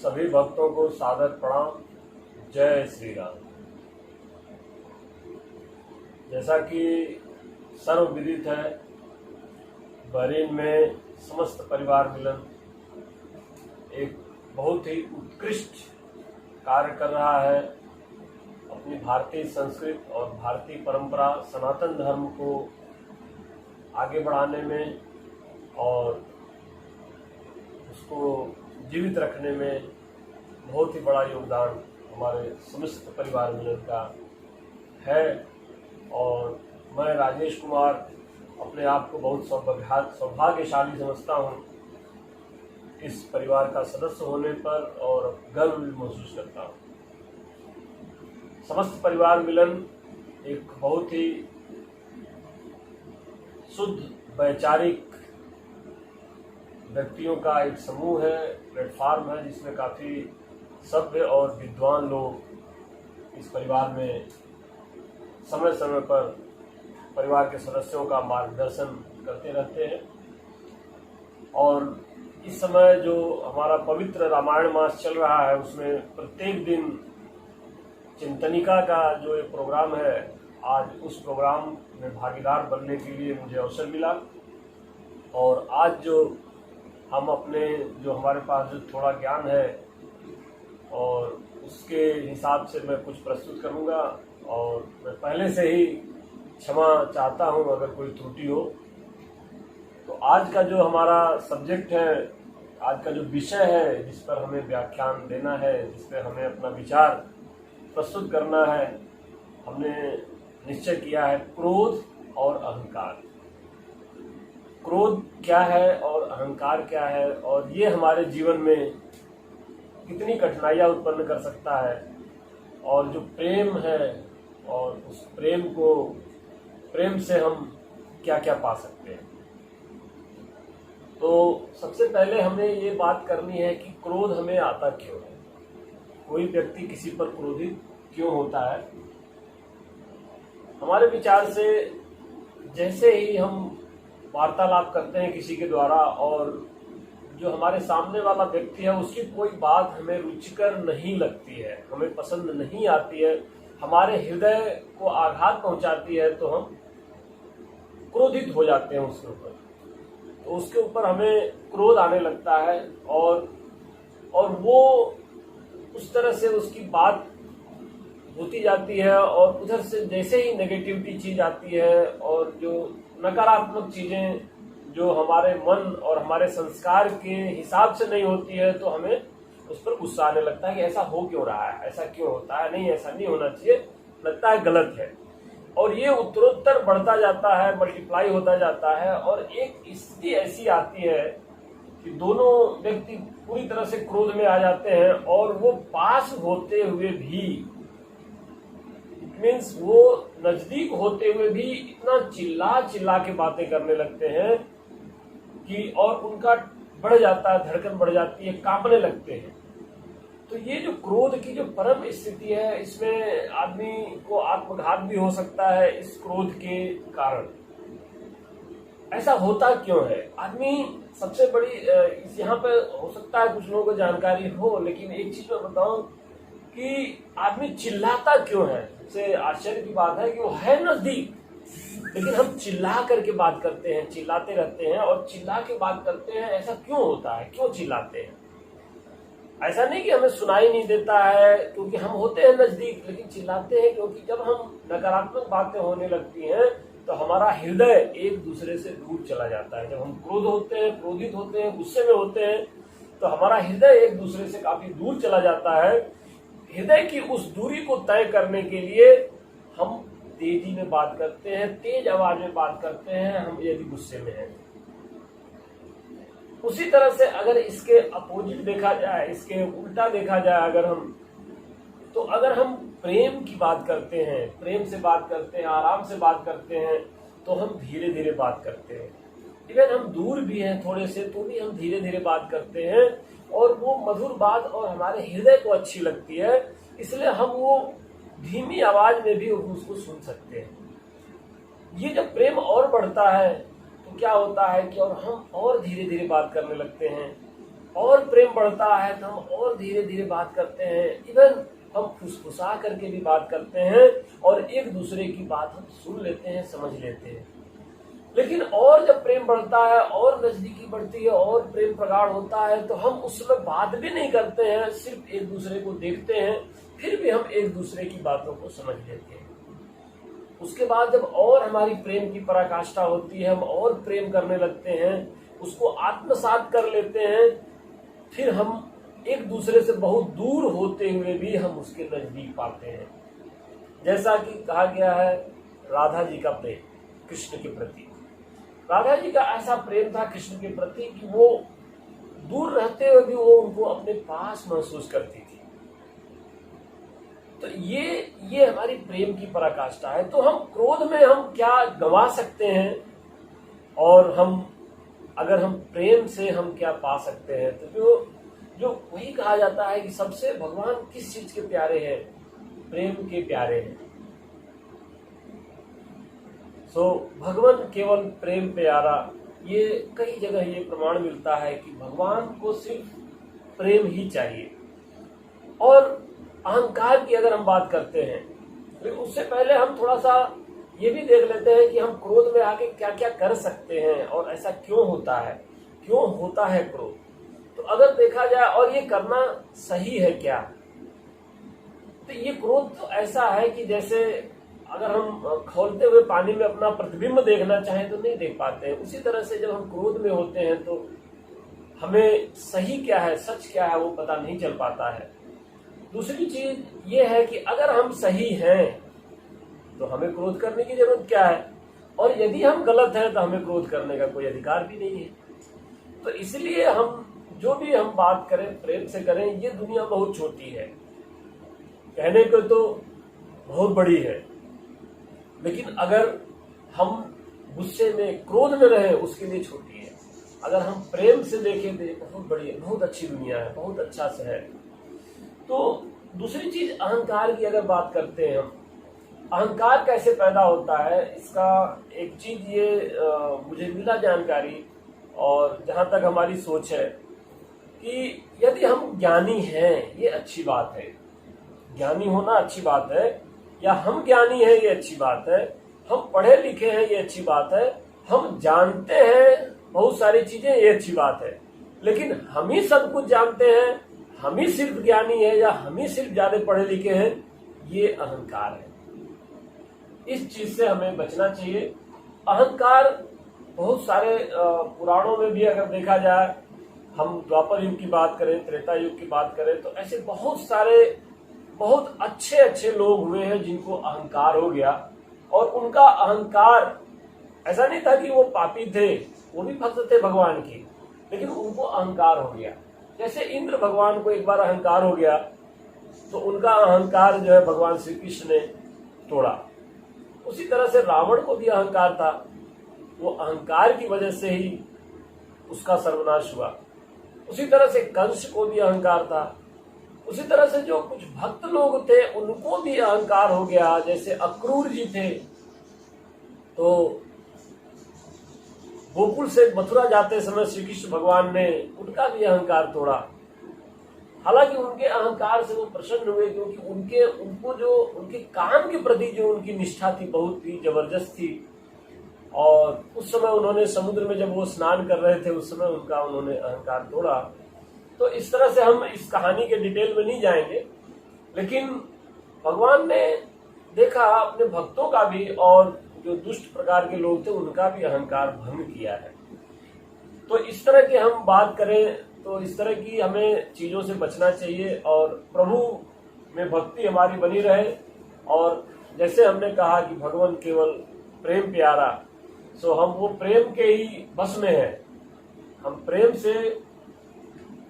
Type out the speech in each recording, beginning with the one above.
सभी भक्तों को सादर प्रणाम। जय श्री राम। जैसा कि सर्वविदित है, बहरीन में समस्त परिवार मिलन एक बहुत ही उत्कृष्ट कार्य कर रहा है। अपनी भारतीय संस्कृति और भारतीय परंपरा सनातन धर्म को आगे बढ़ाने में और उसको जीवित रखने में बहुत ही बड़ा योगदान हमारे समस्त परिवार मिलन का है। और मैं राजेश कुमार अपने आप को बहुत सौभाग्यशाली समझता हूँ इस परिवार का सदस्य होने पर, और गर्व भी महसूस करता हूँ। समस्त परिवार मिलन एक बहुत ही शुद्ध वैचारिक व्यक्तियों का एक समूह है, प्लेटफॉर्म है, जिसमें काफ़ी सभ्य और विद्वान लोग इस परिवार में समय समय पर परिवार के सदस्यों का मार्गदर्शन करते रहते हैं। और इस समय जो हमारा पवित्र रामायण मास चल रहा है, उसमें प्रत्येक दिन चिंतनिका का जो एक प्रोग्राम है, आज उस प्रोग्राम में भागीदार बनने के लिए मुझे अवसर मिला। और आज जो हम अपने जो हमारे पास जो थोड़ा ज्ञान है और उसके हिसाब से मैं कुछ प्रस्तुत करूंगा, और मैं पहले से ही क्षमा चाहता हूं अगर कोई त्रुटि हो। तो आज का जो हमारा सब्जेक्ट है, आज का जो विषय है जिस पर हमें व्याख्यान देना है, जिस पर हमें अपना विचार प्रस्तुत करना है, हमने निश्चय किया है क्रोध और अहंकार। क्रोध क्या है और अहंकार क्या है, और ये हमारे जीवन में कितनी कठिनाइयां उत्पन्न कर सकता है, और जो प्रेम है और उस प्रेम से हम क्या क्या पा सकते हैं। तो सबसे पहले हमें ये बात करनी है कि क्रोध हमें आता क्यों है। कोई व्यक्ति किसी पर क्रोधित क्यों होता है। हमारे विचार से जैसे ही हम वार्तालाप करते हैं किसी के द्वारा, और जो हमारे सामने वाला व्यक्ति है उसकी कोई बात हमें रुचिकर नहीं लगती है, हमें पसंद नहीं आती है, हमारे हृदय को आघात पहुंचाती है, तो हम क्रोधित हो जाते हैं उसके ऊपर। तो उसके ऊपर हमें क्रोध आने लगता है, और वो उस तरह से उसकी बात होती जाती है, और उधर से जैसे ही नेगेटिविटी चीज आती है और जो नकारात्मक चीजें जो हमारे मन और हमारे संस्कार के हिसाब से नहीं होती है, तो हमें उस पर गुस्सा आने लगता है कि ऐसा हो क्यों रहा है, ऐसा क्यों होता है, नहीं ऐसा नहीं होना चाहिए, लगता है गलत है। और ये उत्तरोत्तर बढ़ता जाता है, मल्टीप्लाई होता जाता है, और एक स्थिति ऐसी आती है कि दोनों व्यक्ति पूरी तरह से क्रोध में आ जाते हैं, और वो पास होते हुए भी, मीन्स वो नजदीक होते हुए भी इतना चिल्ला के बातें करने लगते हैं कि, और उनका बढ़ जाता है, धड़कन बढ़ जाती है, कांपने लगते हैं। तो ये जो क्रोध की जो परम स्थिति है, इसमें आदमी को आत्मघात भी हो सकता है इस क्रोध के कारण। ऐसा होता क्यों है? आदमी सबसे बड़ी यहाँ पे हो सकता है कुछ लोगों को जानकारी हो, लेकिन एक चीज मैं बताऊं कि आदमी चिल्लाता क्यों है। सबसे आश्चर्य की बात है कि वो है नजदीक, लेकिन हम चिल्ला करके बात करते हैं, चिल्लाते रहते हैं और चिल्ला के बात करते हैं। ऐसा क्यों होता है, क्यों चिल्लाते हैं? ऐसा नहीं कि हमें सुनाई नहीं देता है क्योंकि हम होते हैं नजदीक, लेकिन चिल्लाते हैं क्योंकि जब हम नकारात्मक बातें होने लगती हैं तो हमारा हृदय एक दूसरे से दूर चला जाता है। जब हम क्रोधित होते हैं, गुस्से में होते हैं, तो हमारा हृदय एक दूसरे से काफी दूर चला जाता है। हृदय की उस दूरी को तय करने के लिए हम तेजी में बात करते हैं, तेज आवाज में बात करते हैं, हम यदि गुस्से में हैं। उसी तरह से अगर इसके अपोजिट देखा जाए, इसके उल्टा देखा जाए, अगर हम प्रेम की बात करते हैं, प्रेम से बात करते हैं, आराम से बात करते हैं, तो हम धीरे धीरे बात करते हैं। इवन हम दूर भी हैं थोड़े से, तो भी हम धीरे धीरे बात करते हैं, और वो मधुर बात और हमारे हृदय को अच्छी लगती है, इसलिए हम वो धीमी आवाज में भी उसको सुन सकते हैं। ये जब प्रेम और बढ़ता है तो क्या होता है कि और हम और धीरे धीरे बात करने लगते हैं, और प्रेम बढ़ता है तो हम और धीरे धीरे बात करते हैं, इवन हम फुसफुसा करके भी बात करते हैं और एक दूसरे की बात हम सुन लेते हैं, समझ लेते हैं। लेकिन और जब प्रेम बढ़ता है और नजदीकी बढ़ती है और प्रेम प्रगाढ़ होता है तो हम उस समय बात भी नहीं करते हैं, सिर्फ एक दूसरे को देखते हैं, फिर भी हम एक दूसरे की बातों को समझ लेते हैं। उसके बाद जब और हमारी प्रेम की पराकाष्ठा होती है, हम और प्रेम करने लगते हैं, उसको आत्मसात कर लेते हैं, फिर हम एक दूसरे से बहुत दूर होते हुए भी हम उसके नजदीक पाते हैं। जैसा कि कहा गया है राधा जी का प्रेम कृष्ण के प्रति, राधा जी का ऐसा प्रेम था कृष्ण के प्रति कि वो दूर रहते हुए भी वो उनको अपने पास महसूस करती थी। तो ये हमारी प्रेम की पराकाष्ठा है। तो हम क्रोध में हम क्या गंवा सकते हैं और हम अगर हम प्रेम से हम क्या पा सकते हैं? तो जो वही कहा जाता है कि सबसे भगवान किस चीज के प्यारे हैं? प्रेम के प्यारे हैं। भगवान केवल प्रेम प्यारा, ये कई जगह ये प्रमाण मिलता है कि भगवान को सिर्फ प्रेम ही चाहिए। और अहंकार की अगर हम बात करते हैं तो उससे पहले हम थोड़ा सा ये भी देख लेते हैं कि हम क्रोध में आके क्या क्या कर सकते हैं और ऐसा क्यों होता है क्रोध। तो अगर देखा जाए और ये करना सही है क्या, तो ये क्रोध तो ऐसा है कि जैसे अगर हम खौलते हुए पानी में अपना प्रतिबिंब देखना चाहें तो नहीं देख पाते हैं, उसी तरह से जब हम क्रोध में होते हैं तो हमें सही क्या है, सच क्या है, वो पता नहीं चल पाता है। दूसरी चीज ये है कि अगर हम सही हैं तो हमें क्रोध करने की जरूरत क्या है, और यदि हम गलत हैं तो हमें क्रोध करने का कोई अधिकार भी नहीं है। तो इसलिए हम जो भी हम बात करें प्रेम से करें। ये दुनिया बहुत छोटी है, कहने को तो बहुत बड़ी है, लेकिन अगर हम गुस्से में क्रोध में रहे उसके लिए छोटी है। अगर हम प्रेम से देखें तो ये बहुत बड़ी है, बहुत अच्छी दुनिया है, बहुत अच्छा से है। तो दूसरी चीज अहंकार की अगर बात करते हैं हम, अहंकार कैसे पैदा होता है, इसका एक चीज ये मुझे मिला जानकारी, और जहां तक हमारी सोच है कि यदि हम ज्ञानी हैं ये अच्छी बात है, ज्ञानी होना अच्छी बात है, या हम ज्ञानी हैं ये अच्छी बात है, हम पढ़े लिखे हैं ये अच्छी बात है, हम जानते हैं बहुत सारी चीजें ये अच्छी बात है, लेकिन हम ही सब कुछ जानते हैं, हम ही सिर्फ ज्ञानी है या हम ही सिर्फ ज्यादा पढ़े लिखे हैं, ये अहंकार है। इस चीज से हमें बचना चाहिए। अहंकार बहुत सारे पुराणों में भी अगर देखा जाए, हम द्वापर युग की बात करें, त्रेता युग की बात करें, तो ऐसे बहुत सारे बहुत अच्छे अच्छे लोग हुए हैं जिनको अहंकार हो गया, और उनका अहंकार ऐसा नहीं था कि वो पापी थे, वो भी भक्त थे भगवान की, लेकिन उनको अहंकार हो गया। जैसे इंद्र भगवान को एक बार अहंकार हो गया तो उनका अहंकार जो है भगवान श्री कृष्ण ने तोड़ा। उसी तरह से रावण को भी अहंकार था, वो अहंकार की वजह से ही उसका सर्वनाश हुआ। उसी तरह से कंस को भी अहंकार था। उसी तरह से जो कुछ भक्त लोग थे उनको भी अहंकार हो गया, जैसे अक्रूर जी थे, तो गोकुल से मथुरा जाते समय श्री कृष्ण भगवान ने उनका भी अहंकार तोड़ा। हालांकि उनके अहंकार से वो प्रसन्न हुए, क्योंकि उनको जो उनके काम के प्रति जो उनकी निष्ठा थी बहुत ही जबरदस्त थी। और उस समय उन्होंने समुद्र में जब वो स्नान कर रहे थे उस समय उन्होंने अहंकार तोड़ा। तो इस तरह से हम इस कहानी के डिटेल में नहीं जाएंगे, लेकिन भगवान ने देखा अपने भक्तों का भी और जो दुष्ट प्रकार के लोग थे उनका भी अहंकार भंग किया है। तो इस तरह की हम बात करें तो इस तरह की हमें चीजों से बचना चाहिए और प्रभु में भक्ति हमारी बनी रहे। और जैसे हमने कहा कि भगवान केवल प्रेम प्यारा, सो हम वो प्रेम के ही बस में हैं। हम प्रेम से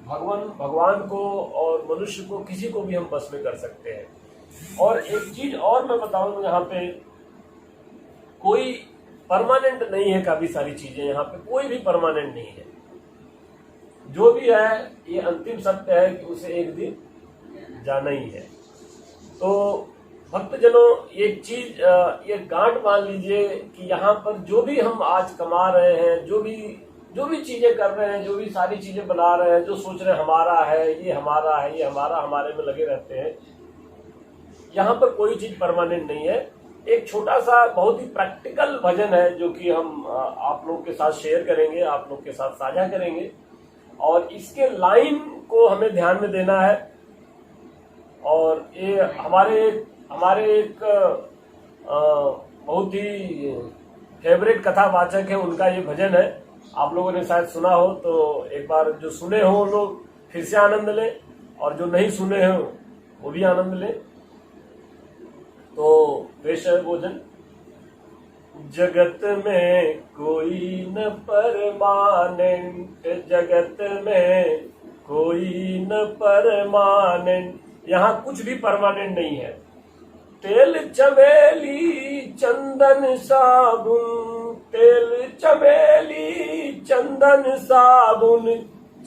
भगवान को और मनुष्य को किसी को भी हम बस में कर सकते हैं। और एक चीज और मैं बताऊं, यहाँ पे कोई परमानेंट नहीं है, काफी सारी चीजें यहाँ पे कोई भी परमानेंट नहीं है। जो भी है ये अंतिम सत्य है कि उसे एक दिन जाना ही है। तो भक्तजनों एक चीज ये गांठ मान लीजिए कि यहाँ पर जो भी हम आज कमा रहे हैं, जो भी जो भी चीजें कर रहे हैं, जो भी सारी चीजें बना रहे हैं, जो सोच रहे हैं हमारा है, ये हमारा है, ये हमारा, हमारे में लगे रहते हैं। यहाँ पर कोई चीज परमानेंट नहीं है। एक छोटा सा बहुत ही प्रैक्टिकल भजन है जो कि हम आप लोग के साथ शेयर करेंगे, आप लोग के साथ साझा करेंगे, और इसके लाइन को हमें ध्यान में देना है। और ये हमारे एक बहुत ही फेवरेट कथावाचक है, उनका ये भजन है। आप लोगों ने शायद सुना हो, तो एक बार जो सुने हो वो लोग फिर से आनंद लें, और जो नहीं सुने हो वो भी आनंद लें। तो पेश है भोजन। जगत में कोई न परमानेंट, जगत में कोई न परमानेंट, यहाँ कुछ भी परमानेंट नहीं है। तेल चमेली चंदन साबुन, तेल चमेली चंदन साबुन,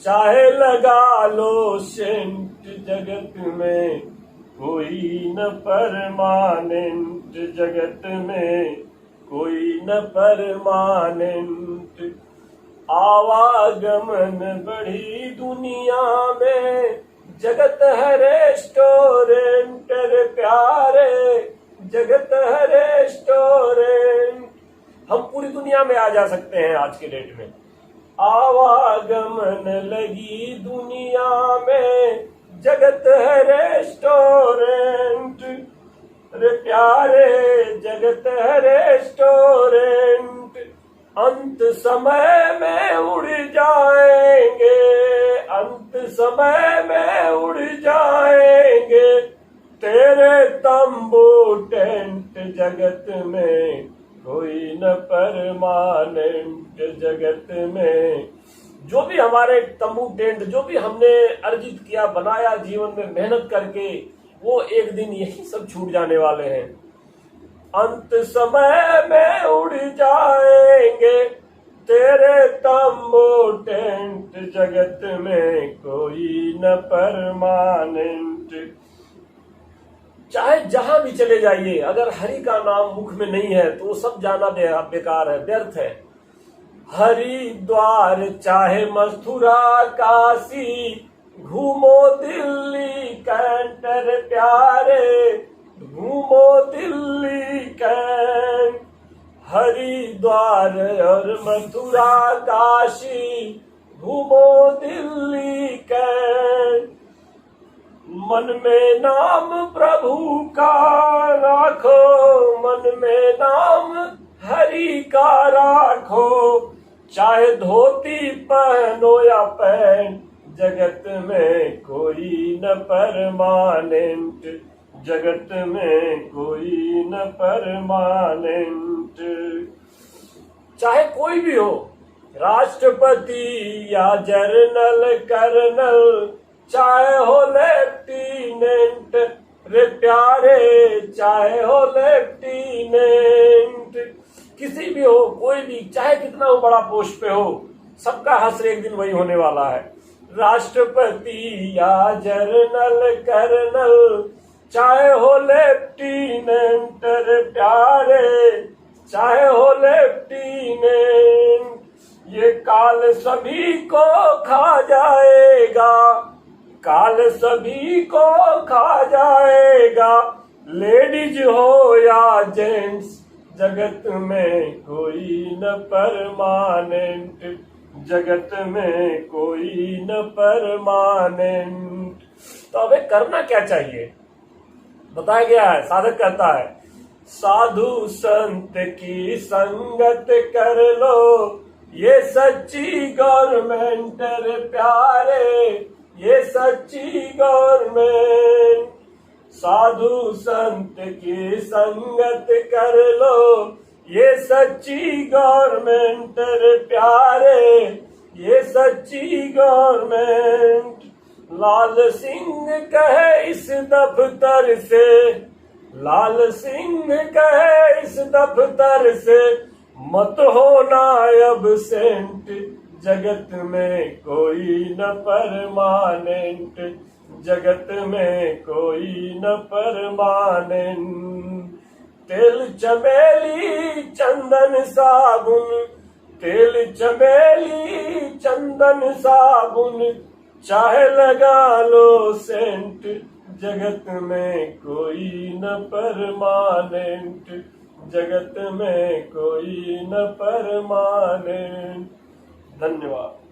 चाहे लगा लो सेंट, जगत में कोई न परमानेंट, जगत में कोई न परमानेंट। आवागमन बढ़ी दुनिया में, जगत है रेस्टोरेंट रे प्यारे, जगत है रेस्टोरेंट। हम पूरी दुनिया में आ जा सकते हैं आज के डेट में। आवागमन लगी दुनिया में, जगत है रेस्टोरेंट रे प्यारे, जगत है रेस्टोरेंट। अंत समय में उड़ जाएंगे, अंत समय में उड़ जाएंगे, तेरे तंबू टेंट, जगत में कोई न परमानेंट, जगत में जो भी हमारे तंबू टेंट, जो भी हमने अर्जित किया, बनाया जीवन में मेहनत करके, वो एक दिन यही सब छूट जाने वाले हैं। अंत समय में उड़ जाएंगे, तेरे तंबू टेंट, जगत में कोई न परमानेंट। चाहे जहां भी चले जाइए, अगर हरि का नाम मुख में नहीं है तो वो सब जाना बेकार है, व्यर्थ है। हरिद्वार चाहे मथुरा काशी, घूमो दिल्ली कैंटर प्यारे, घूमो दिल्ली कैंट। हरिद्वार और मथुरा काशी, घूमो दिल्ली कैंट। मन में नाम प्रभु का राखो, मन में नाम हरि का राखो, चाहे धोती पहनो या पैंट, जगत में कोई न परमानेंट, जगत में कोई न परमानेंट। चाहे कोई भी हो, राष्ट्रपति या जर्नल कर्नल, चाहे हो लेफ्टिनेंट रे प्यारे, चाहे हो लेफ्टिनेंट। किसी भी हो, कोई भी, चाहे कितना वो बड़ा पोस्ट पे हो, सबका हश्र एक दिन वही होने वाला है। राष्ट्रपति या जर्नल कर्नल, चाहे हो लेफ्टिनेंट रे प्यारे, चाहे हो लेफ्टिनेंट। ये काल सभी को खा जाएगा, काल सभी को खा जाएगा, लेडीज हो या जेंट्स, जगत में कोई न परमानेंट, जगत में कोई न परमानेंट। तो अब करना क्या चाहिए बताया गया है। साधक कहता है, साधु संत की संगत कर लो, ये सच्ची गवर्नमेंट रे प्यारे, ये सच्ची गवर्नमेंट। साधु संत की संगत कर लो, ये सच्ची गवर्नमेंट रे प्यारे, ये सच्ची गवर्नमेंट। लाल सिंह कहे इस दफ्तर से, लाल सिंह कहे इस दफ्तर से, मत होना एब्सेंट, जगत में कोई न परमानेंट, जगत में कोई न परमानेंट। तेल चमेली चंदन साबुन, तेल चमेली चंदन साबुन चाहे लगा लो सेंट, जगत में कोई न परमानेंट, जगत में कोई न परमानेंट। धन्यवाद।